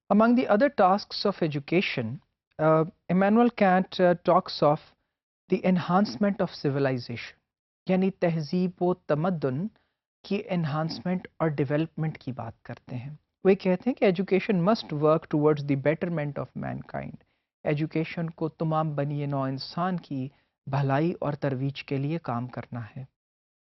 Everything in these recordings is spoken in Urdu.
Among the other tasks of education, Immanuel Kant talks of the enhancement of civilization, یعنی تہذیب و تمدن کی انہانسمنٹ اور ڈیولپمنٹ کی بات کرتے ہیں. وہ کہتے ہیں کہ education must work towards the betterment of mankind. Education کو تمام بنی نوع انسان کی بھلائی اور ترویج کے لیے کام کرنا ہے.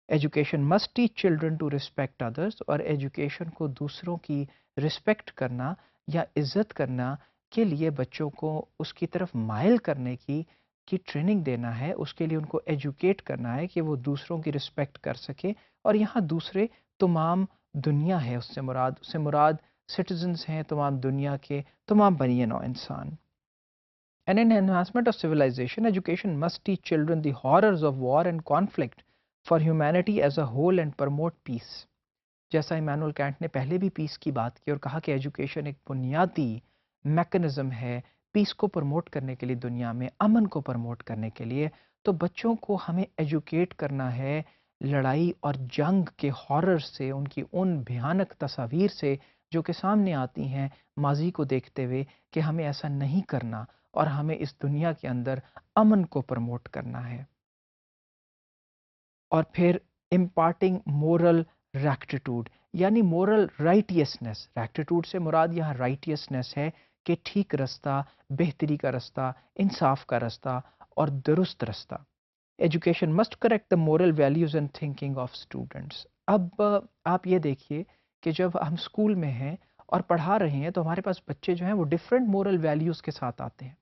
Education must teach children to respect others, اور ایجوکیشن کو دوسروں کی رسپیکٹ کرنا یا عزت کرنا کے لیے بچوں کو اس کی طرف مائل کرنے کی ٹریننگ دینا ہے. اس کے لیے ان کو ایجوکیٹ کرنا ہے کہ وہ دوسروں کی رسپیکٹ کر سکے. اور یہاں دوسرے تمام دنیا ہے، اس سے مراد سٹیزنز ہیں تمام دنیا کے تمام بنی نوع انسان. And in enhancement of civilization, education must teach children the horrors of war and conflict for humanity as a whole and promote peace. جیسا ایمانوئل کینٹ نے پہلے بھی پیس کی بات کی اور کہا کہ ایجوکیشن ایک بنیادی میکنزم ہے پیس کو پروموٹ کرنے کے لیے، دنیا میں امن کو پروموٹ کرنے کے لیے. تو بچوں کو ہمیں ایجوکیٹ کرنا ہے لڑائی اور جنگ کے ہارر سے، ان کی ان بھیانک تصاویر سے جو کہ سامنے آتی ہیں ماضی کو دیکھتے ہوئے، کہ ہمیں ایسا نہیں کرنا اور ہمیں اس دنیا کے اندر امن کو پروموٹ کرنا ہے. اور پھر امپارٹنگ مورل ریکٹیٹیوڈ، یعنی مورل رائٹیسنس. ریکٹیٹیوڈ سے مراد یہاں رائٹیسنس ہے کہ ٹھیک رستہ، بہتری کا رستہ، انصاف کا رستہ اور درست رستہ. Education must correct the moral values and thinking of students. اب آپ یہ دیکھیے کہ جب ہم اسکول میں ہیں اور پڑھا رہے ہیں تو ہمارے پاس بچے جو ہیں وہ ڈفرینٹ مورل ویلیوز کے ساتھ آتے ہیں،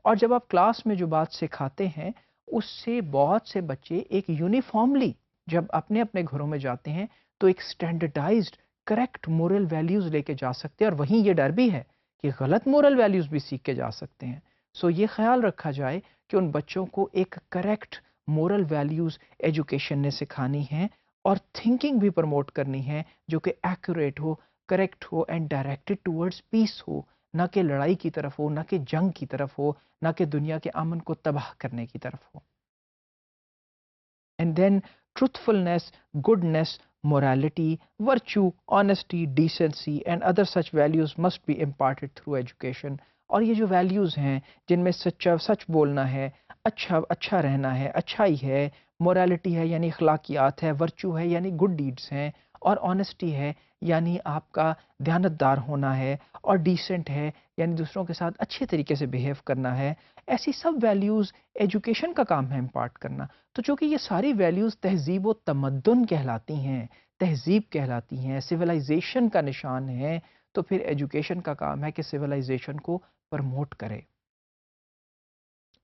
اور جب آپ کلاس میں جو بات سکھاتے ہیں اس سے بہت سے بچے ایک یونیفارملی جب اپنے اپنے گھروں میں جاتے ہیں تو ایک اسٹینڈرڈائزڈ کریکٹ مورل ویلیوز لے کے جا سکتے ہیں. اور وہیں یہ ڈر بھی ہے کہ غلط مورل ویلیوز بھی سیکھ کے جا سکتے ہیں. سو یہ خیال رکھا جائے کہ ان بچوں کو ایک کریکٹ مورل ویلیوز ایجوکیشن نے سکھانی ہیں اور تھنکنگ بھی پروموٹ کرنی ہے جو کہ ایکوریٹ ہو، کریکٹ ہو اینڈ ڈائریکٹڈ ٹورڈز پیس ہو، نہ کہ لڑائی کی طرف ہو، نہ کہ جنگ کی طرف ہو، نہ کہ دنیا کے امن کو تباہ کرنے کی طرف ہو. And then truthfulness, goodness, morality, virtue, honesty, decency and other such values must be imparted through education. اور یہ جو ویلیوز ہیں جن میں سچ بولنا ہے، اچھا رہنا ہے، اچھائی ہے، morality ہے یعنی اخلاقیات ہے، virtue ہے یعنی گڈ ڈیڈز ہیں، اور honesty ہے یعنی آپ کا دیانتدار ہونا ہے، اور ڈیسنٹ ہے یعنی دوسروں کے ساتھ اچھے طریقے سے بیہیو کرنا ہے. ایسی سب ویلیوز ایجوکیشن کا کام ہے امپارٹ کرنا. تو چونکہ یہ ساری ویلیوز تہذیب و تمدن کہلاتی ہیں، تہذیب کہلاتی ہیں، سویلائزیشن کا نشان ہے، تو پھر ایجوکیشن کا کام ہے کہ سویلائزیشن کو پرموٹ کرے.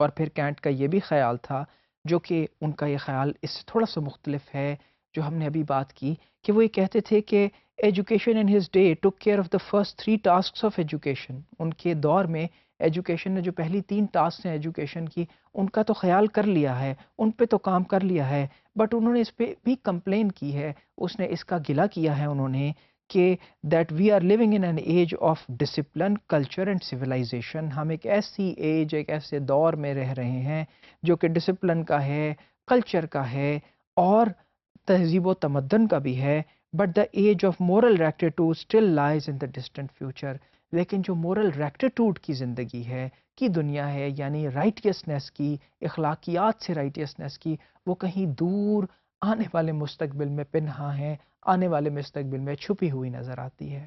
اور پھر کینٹ کا یہ بھی خیال تھا، جو کہ ان کا یہ خیال اس سے تھوڑا سا مختلف ہے جو ہم نے ابھی بات کی، کہ وہ یہ کہتے تھے کہ education in his day took care of the first 3 tasks of education. ان کے دور میں ایجوکیشن نے جو پہلی 3 ٹاسک ہیں ایجوکیشن کی، ان کا تو خیال کر لیا ہے، ان پہ تو کام کر لیا ہے، بٹ انہوں نے اس پہ بھی کمپلین کی ہے، اس نے اس کا گلہ کیا ہے انہوں نے کہ that we are living in an age of discipline, culture and civilisation. ہم ایک ایسی ایج، ایک ایسے دور میں رہ رہے ہیں جو کہ ڈسپلن کا ہے، کلچر کا ہے اور تہذیب و تمدن کا بھی ہے. But the age of moral rectitude still lies in the distant future. لیکن جو مورل ریکٹیٹیوڈ کی زندگی ہے، کی دنیا ہے، یعنی رائٹیسنیس کی، اخلاقیات سے رائٹیسنیس کی، وہ کہیں دور آنے والے مستقبل میں پنہاں ہے، آنے والے مستقبل میں چھپی ہوئی نظر آتی ہے.